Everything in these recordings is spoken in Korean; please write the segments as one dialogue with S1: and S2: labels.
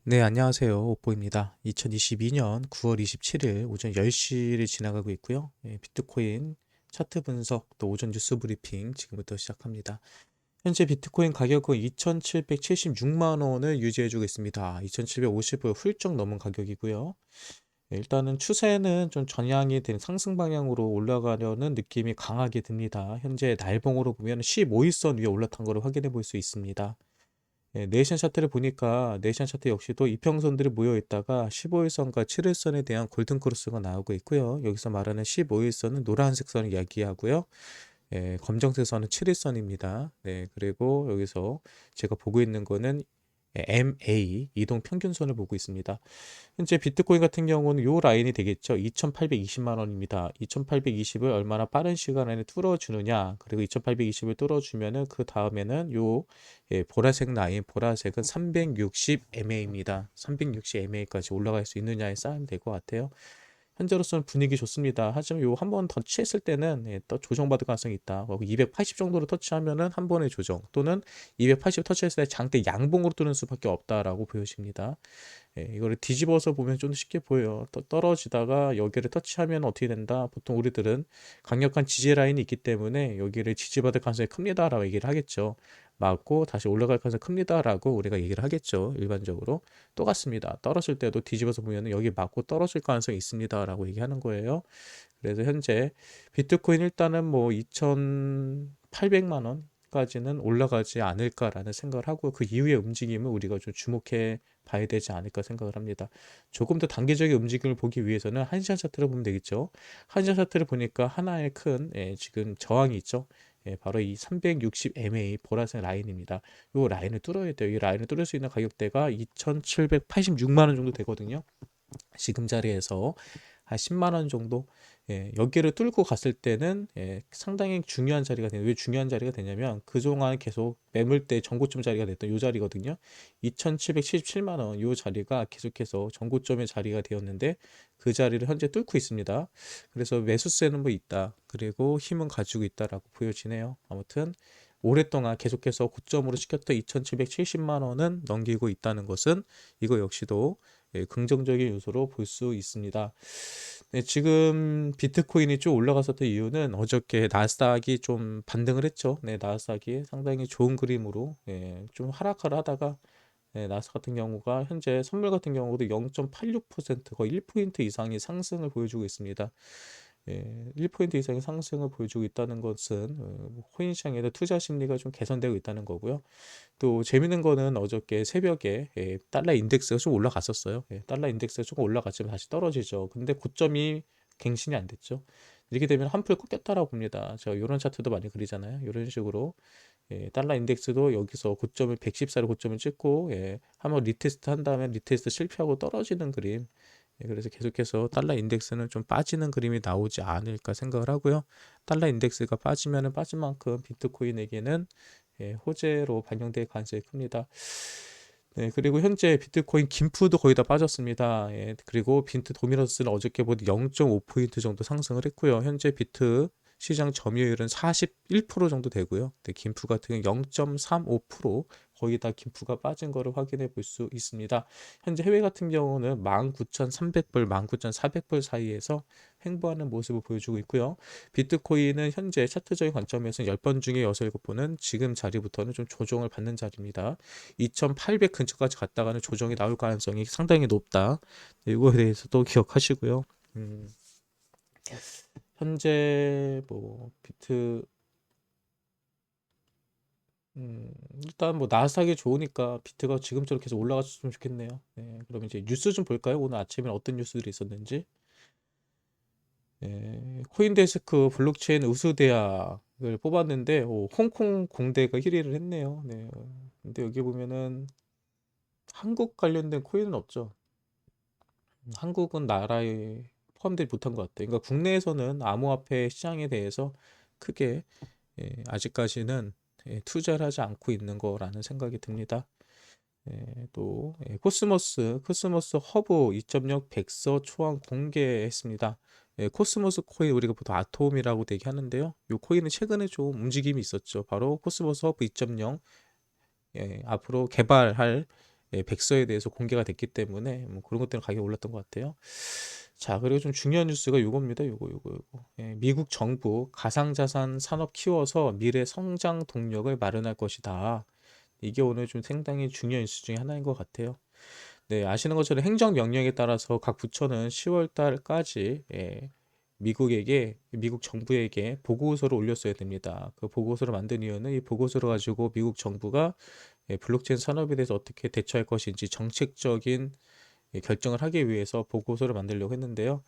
S1: 네, 안녕하세요. 오뽀입니다. 2022년 9월 27일 오전 10시를 지나가고 있고요. 비트코인 차트 분석 또 오전 뉴스 브리핑 지금부터 시작합니다. 현재 비트코인 가격은 2,776만 원을 유지해주고 있습니다. 2,750을 훌쩍 넘은 가격이고요. 일단은 추세는 좀 전향이 된 상승 방향으로 올라가려는 느낌이 강하게 듭니다. 현재 날봉으로 보면 15일선 위에 올라탄 것을 확인해 볼 수 있습니다. 네이션 차트를 보니까 네이션 차트 역시도 이평선들이 모여 있다가 15일선과 7일선에 대한 골든 크로스가 나오고 있고요. 여기서 말하는 15일선은 노란색 선을 이야기하고요. 검정색 선은 7일선입니다. 네, 그리고 여기서 제가 보고 있는 거는 MA 이동 평균선을 보고 있습니다. 현재 비트코인 같은 경우는 요 라인이 되겠죠. 2,820만 원입니다. 2,820을 얼마나 빠른 시간 안에 뚫어주느냐. 그리고 2,820을 뚫어주면은 그 다음에는 요 보라색 라인, 보라색은 360MA입니다. 360MA까지 올라갈 수 있느냐에 싸움 될 것 같아요. 현재로서는 분위기 좋습니다. 하지만 요 한 번 터치했을 때는 또 조정받을 가능성이 있다. 280 정도로 터치하면은 한 번의 조정 또는 280 터치했을 때 장대 양봉으로 뜨는 수밖에 없다라고 보여집니다. 이거를 뒤집어서 보면 좀 쉽게 보여요. 떨어지다가 여기를 터치하면 어떻게 된다? 보통 우리들은 강력한 지지 라인이 있기 때문에 여기를 지지받을 가능성이 큽니다라고 얘기를 하겠죠. 맞고 다시 올라갈 가능성이 큽니다라고 우리가 얘기를 하겠죠. 일반적으로 똑같습니다. 떨어질 때도 뒤집어서 보면 여기 맞고 떨어질 가능성이 있습니다라고 얘기하는 거예요. 그래서 현재 비트코인 일단은 뭐 2,800만 원까지는 올라가지 않을까라는 생각을 하고 그 이후의 움직임을 우리가 좀 주목해 봐야 되지 않을까 생각을 합니다. 조금 더 단계적인 움직임을 보기 위해서는 한시간 차트를 보면 되겠죠. 한시간 차트를 보니까 하나의 큰 지금 저항이 있죠. 바로 이 360MA 보라색 라인입니다. 이 라인을 뚫어야 돼요. 이 라인을 뚫을 수 있는 가격대가 2,786만 원 정도 되거든요. 지금 자리에서 한 10만 원 정도 여기를 뚫고 갔을 때는 상당히 중요한 자리가 되는 왜 중요한 자리가 되냐면 그동안 계속 매물대 전고점 자리가 됐던 이 자리거든요. 2,777만 원 이 자리가 계속해서 전고점의 자리가 되었는데 그 자리를 현재 뚫고 있습니다. 그래서 매수세는 뭐 있다. 그리고 힘은 가지고 있다라고 보여지네요. 아무튼 오랫동안 계속해서 고점으로 시켰던 2,770만 원은 넘기고 있다는 것은 이거 역시도 긍정적인 요소로 볼 수 있습니다. 네, 지금 비트코인이 좀 올라갔었던 이유는 어저께 나스닥이 좀 반등을 했죠. 네, 나스닥이 상당히 좋은 그림으로 좀 하락을 하다가 나스닥 같은 경우가 현재 선물 같은 경우도 0.86% 거의 1포인트 이상의 상승을 보여주고 있습니다. 1포인트 이상의 상승을 보여주고 있다는 것은 코인 시장에서 투자 심리가 좀 개선되고 있다는 거고요. 또 재밌는 거는 어저께 새벽에 달러 인덱스가 좀 올라갔었어요. 달러 인덱스가 조금 올라갔지만 다시 떨어지죠. 근데 고점이 갱신이 안 됐죠. 이렇게 되면 한풀 꺾였다라고 봅니다. 제가 이런 차트도 많이 그리잖아요. 이런 식으로 달러 인덱스도 여기서 고점을 114로 고점을 찍고 한번 리테스트 한 다음에 리테스트 실패하고 떨어지는 그림. 그래서 계속해서 달러 인덱스는 좀 빠지는 그림이 나오지 않을까 생각을 하고요. 달러 인덱스가 빠지면은 빠진 만큼 비트코인에게는 호재로 반영될 가능성이 큽니다. 네, 그리고 현재 비트코인 김프도 거의 다 빠졌습니다. 그리고 비트 도미너스는 어저께보다 0.5포인트 정도 상승을 했고요. 현재 비트 시장 점유율은 41% 정도 되고요. 네, 김프 같은 경우 0.35% 거의 다 김프가 빠진 거를 확인해 볼 수 있습니다. 현재 해외 같은 경우는 19,300불, 19,400불 사이에서 횡보하는 모습을 보여주고 있고요. 비트코인은 현재 차트적인 관점에서 10번 중에 6, 7번은 지금 자리부터는 좀 조정을 받는 자리입니다. 2,800 근처까지 갔다가는 조정이 나올 가능성이 상당히 높다. 네, 이거에 대해서도 기억하시고요. 음, 현재 뭐 비트 일단 뭐 나스닥이 좋으니까 비트가 지금처럼 계속 올라갔으면 좋겠네요. 네, 그럼 이제 뉴스 좀 볼까요? 오늘 아침에 어떤 뉴스들이 있었는지. 코인데스크 블록체인 우수 대학을 뽑았는데 홍콩 공대가 1위를 했네요. 네. 근데 여기 보면은 한국 관련된 코인은 없죠. 한국은 나라에 포함되지 못한 것 같아요. 그러니까 국내에서는 암호화폐 시장에 대해서 크게 아직까지는 투자를 하지 않고 있는 거라는 생각이 듭니다. 또 코스모스 허브 2.0 백서 초안 공개했습니다. 코스모스 코인 우리가 보통 아톰이라고 얘기하는데요. 이 코인은 최근에 좀 움직임이 있었죠. 바로 코스모스 허브 2.0 앞으로 개발할 백서에 대해서 공개가 됐기 때문에 뭐 그런 것 때문에 가격이 올랐던 것 같아요. 자, 그리고 좀 중요한 뉴스가 요겁니다. 요거. 미국 정부 가상자산 산업 키워서 미래 성장 동력을 마련할 것이다. 이게 오늘 좀 상당히 중요한 뉴스 중에 하나인 것 같아요. 네, 아시는 것처럼 행정명령에 따라서 각 부처는 10월 달까지 미국 정부에게 보고서를 올렸어야 됩니다. 그 보고서를 만든 이유는 이 보고서를 가지고 미국 정부가 블록체인 산업에 대해서 어떻게 대처할 것인지 정책적인 결정을 하기 위해서 보고서를 만들려고 했는데요.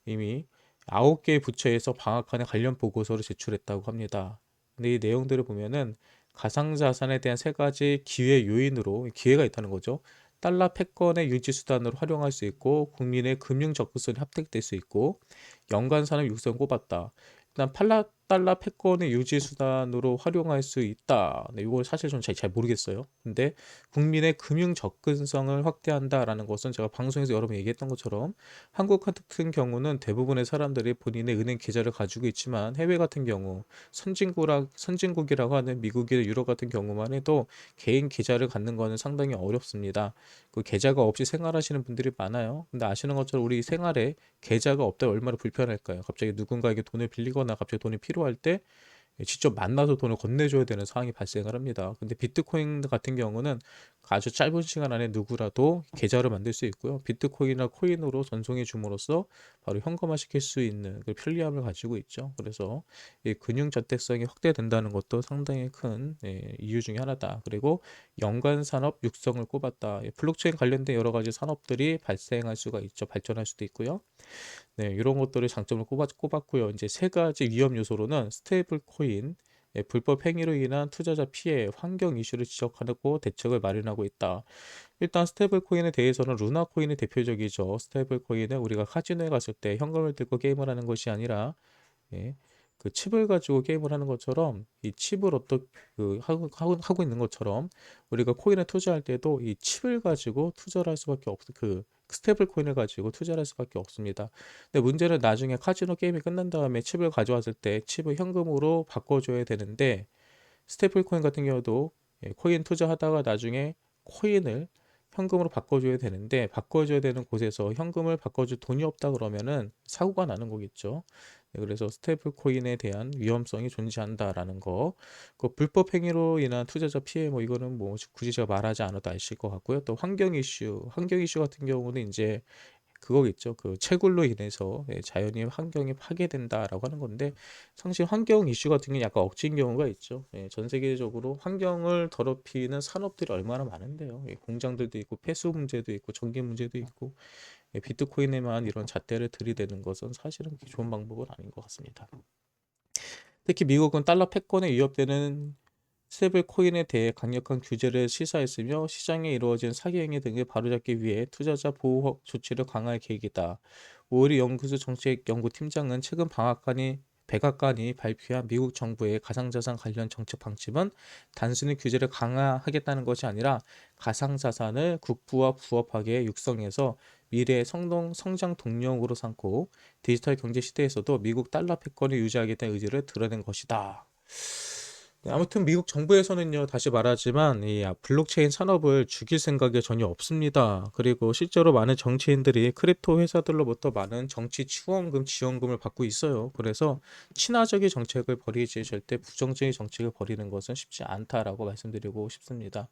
S1: 이미 9개 부처에서 방학간에 관련 보고서를 제출했다고 합니다. 근데 이 내용들을 보면은 가상자산에 대한 세 가지 기회 요인으로 기회가 있다는 거죠. 달러 패권의 유지 수단으로 활용할 수 있고 국민의 금융 접근성이 합택될 수 있고 연간 산업 육성을 꼽았다. 일단 달러 패권의 유지 수단으로 활용할 수 있다. 네, 이걸 사실 좀 잘 모르겠어요. 근데 국민의 금융 접근성을 확대한다라는 것은 제가 방송에서 여러 번 얘기했던 것처럼 한국 같은 경우는 대부분의 사람들이 본인의 은행 계좌를 가지고 있지만 해외 같은 경우 선진국이라고 하는 미국이나 유럽 같은 경우만 해도 개인 계좌를 갖는 거는 상당히 어렵습니다. 그 계좌가 없이 생활하시는 분들이 많아요. 근데 아시는 것처럼 우리 생활에 계좌가 없다 얼마나 불편할까요? 갑자기 누군가에게 돈을 빌리거나 갑자기 돈이 필요할 때 직접 만나서 돈을 건네줘야 되는 상황이 발생을 합니다. 근데 비트코인 같은 경우는 아주 짧은 시간 안에 누구라도 계좌를 만들 수 있고요. 비트코인이나 코인으로 전송해 줌으로써 바로 현금화 시킬 수 있는 그 편리함을 가지고 있죠. 그래서 이 금융 저택성이 확대된다는 것도 상당히 큰 이유 중에 하나다. 그리고 연관 산업 육성을 꼽았다. 블록체인 관련된 여러 가지 산업들이 발생할 수가 있죠. 발전할 수도 있고요. 네, 이런 것들을 장점을 꼽았고요. 이제 세 가지 위험 요소로는 스테이블 코인, 불법 행위로 인한 투자자 피해, 환경 이슈를 지적하고 대책을 마련하고 있다. 일단 스테이블 코인에 대해서는 루나 코인이 대표적이죠. 스테이블 코인은 우리가 카지노에 갔을 때 현금을 들고 게임을 하는 것이 아니라 예, 그 칩을 가지고 게임을 하는 것처럼 이 칩을 어떻게 하고 있는 것처럼 우리가 코인에 투자할 때도 이 칩을 가지고 투자를 할 수밖에 그 스테이블 코인을 가지고 투자를 할 수밖에 없습니다. 근데 문제는 나중에 카지노 게임이 끝난 다음에 칩을 가져왔을 때 칩을 현금으로 바꿔줘야 되는데 스테이블 코인 같은 경우도 코인 투자하다가 나중에 코인을 현금으로 바꿔줘야 되는데 바꿔줘야 되는 곳에서 현금을 바꿔줄 돈이 없다 그러면은 사고가 나는 거겠죠. 그래서 스테이블 코인에 대한 위험성이 존재한다라는 거. 그 불법 행위로 인한 투자자 피해 뭐 이거는 뭐 굳이 제가 말하지 않아도 아실 것 같고요. 또 환경 이슈 같은 경우는 이제 그거겠죠. 그 채굴로 인해서 자연이 환경이 파괴된다라고 하는 건데 사실 환경 이슈 같은 게 약간 억지인 경우가 있죠. 전 세계적으로 환경을 더럽히는 산업들이 얼마나 많은데요. 공장들도 있고 폐수 문제도 있고 전기 문제도 있고 비트코인에만 이런 잣대를 들이대는 것은 사실은 그렇게 좋은 방법은 아닌 것 같습니다. 특히 미국은 달러 패권에 위협되는 스테이블 코인에 대해 강력한 규제를 시사했으며 시장에 이루어진 사기 행위 등을 바로잡기 위해 투자자 보호 조치를 강화할 계획이다. 오일리 연구소 정책연구팀장은 최근 백악관이 발표한 미국 정부의 가상자산 관련 정책 방침은 단순히 규제를 강화하겠다는 것이 아니라 가상자산을 국부와 부합하게 육성해서 미래의 성장 동력으로 삼고 디지털 경제 시대에서도 미국 달러 패권을 유지하겠다는 의지를 드러낸 것이다. 네, 아무튼 미국 정부에서는요, 다시 말하지만 이 블록체인 산업을 죽일 생각이 전혀 없습니다. 그리고 실제로 많은 정치인들이 크립토 회사들로부터 많은 정치 지원금을 받고 있어요. 그래서 친화적인 정책을 벌이지 절대 부정적인 정책을 벌이는 것은 쉽지 않다라고 말씀드리고 싶습니다.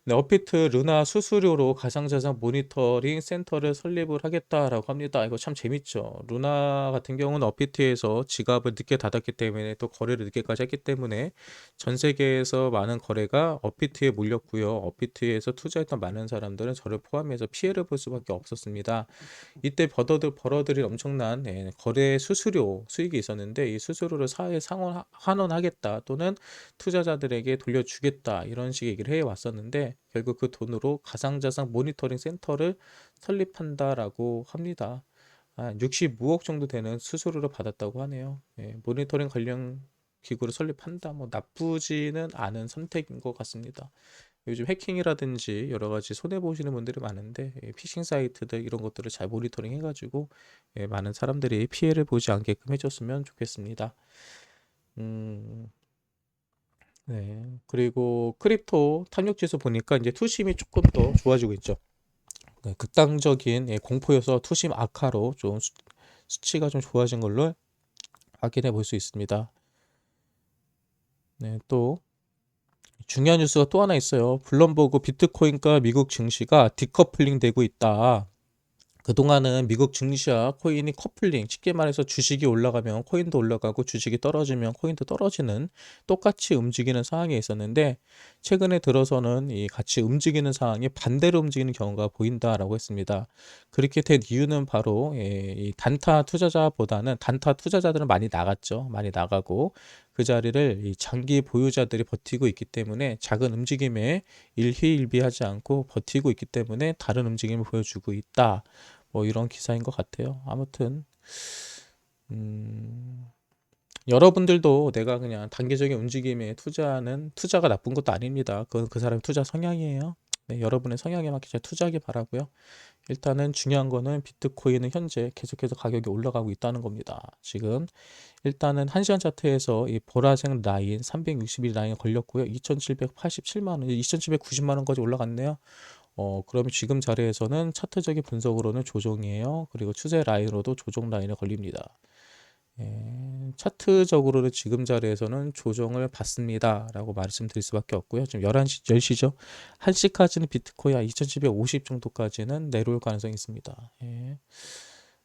S1: 네, 업비트 루나 수수료로 가상자산 모니터링 센터를 설립을 하겠다라고 합니다. 이거 참 재밌죠. 루나 같은 경우는 업비트에서 지갑을 늦게 닫았기 때문에 또 거래를 늦게까지 했기 때문에 전 세계에서 많은 거래가 업비트에 몰렸고요. 업비트에서 투자했던 많은 사람들은 저를 포함해서 피해를 볼 수밖에 없었습니다. 이때 벌어들인 엄청난 거래 수수료 수익이 있었는데 이 수수료를 사회에 환원하겠다 또는 투자자들에게 돌려주겠다 이런 식의 얘기를 해왔었는데 결국 그 돈으로 가상자산 모니터링 센터를 설립한다라고 합니다. 65억 정도 되는 수수료를 받았다고 하네요. 모니터링 관련 기구를 설립한다. 뭐 나쁘지는 않은 선택인 것 같습니다. 요즘 해킹이라든지 여러 가지 손해 보시는 분들이 많은데 피싱 사이트들 이런 것들을 잘 모니터링 해가지고 많은 사람들이 피해를 보지 않게끔 해줬으면 좋겠습니다. 음, 네. 그리고 크립토 탐욕 지수 보니까 이제 투심이 조금 더 좋아지고 있죠. 네, 극단적인 공포여서 투심 악화로 좀 수치가 좀 좋아진 걸로 확인해 볼 수 있습니다. 네, 또 중요한 뉴스가 또 하나 있어요. 블룸버그 비트코인과 미국 증시가 디커플링 되고 있다. 그동안은 미국 증시와 코인이 커플링, 쉽게 말해서 주식이 올라가면 코인도 올라가고 주식이 떨어지면 코인도 떨어지는 똑같이 움직이는 상황에 있었는데 최근에 들어서는 이 같이 움직이는 상황이 반대로 움직이는 경우가 보인다라고 했습니다. 그렇게 된 이유는 바로 이 단타 투자자보다는 단타 투자자들은 많이 나갔죠. 많이 나가고 그 자리를 이 장기 보유자들이 버티고 있기 때문에 작은 움직임에 일희일비하지 않고 버티고 있기 때문에 다른 움직임을 보여주고 있다. 뭐 이런 기사인 것 같아요. 아무튼 음, 여러분들도 내가 그냥 단기적인 움직임에 투자하는 투자가 나쁜 것도 아닙니다. 그건 그 사람의 투자 성향이에요. 네, 여러분의 성향에 맞게 잘 투자하기 바라고요. 일단은 중요한 거는 비트코인은 현재 계속해서 가격이 올라가고 있다는 겁니다. 지금 일단은 1시간 차트에서 이 보라색 라인 361 라인에 걸렸고요. 2,787만 원, 2,790만 원까지 올라갔네요. 그러면 지금 자리에서는 차트적인 분석으로는 조정이에요. 그리고 추세 라인으로도 조정 라인에 걸립니다. 차트적으로는 지금 자리에서는 조정을 받습니다. 라고 말씀드릴 수밖에 없고요. 지금 11시, 10시죠. 1시까지는 비트코인 2750 정도까지는 내려올 가능성이 있습니다.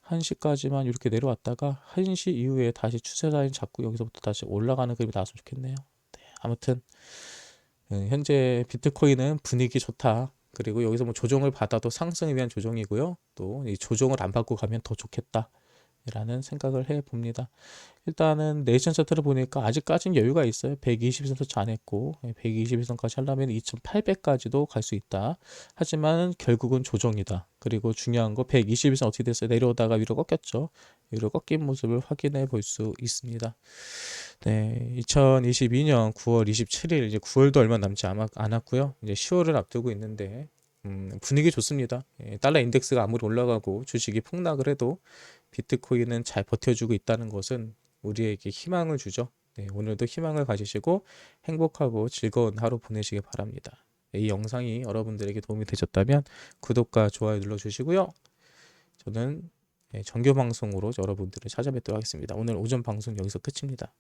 S1: 1시까지만 이렇게 내려왔다가 1시 이후에 다시 추세 라인 잡고 여기서부터 다시 올라가는 그림이 나왔으면 좋겠네요. 네, 아무튼 현재 비트코인은 분위기 좋다. 그리고 여기서 뭐 조정을 받아도 상승에 위한 조정이고요. 또 이 조정을 안 받고 가면 더 좋겠다. 라는 생각을 해 봅니다. 일단은 네이션 차트를 보니까 아직까지는 여유가 있어요. 120선 터치 안 했고 121선까지 하려면 2800까지도 갈 수 있다. 하지만 결국은 조정이다. 그리고 중요한 거 121선 어떻게 됐어요? 내려오다가 위로 꺾였죠. 위로 꺾인 모습을 확인해 볼 수 있습니다. 네, 2022년 9월 27일 이제 9월도 얼마 남지 않았고요. 이제 10월을 앞두고 있는데 분위기 좋습니다. 달러 인덱스가 아무리 올라가고 주식이 폭락을 해도 비트코인은 잘 버텨주고 있다는 것은 우리에게 희망을 주죠. 네, 오늘도 희망을 가지시고 행복하고 즐거운 하루 보내시기 바랍니다. 이 영상이 여러분들에게 도움이 되셨다면 구독과 좋아요 눌러주시고요. 저는 정규 방송으로 여러분들을 찾아뵙도록 하겠습니다. 오늘 오전 방송 여기서 끝입니다.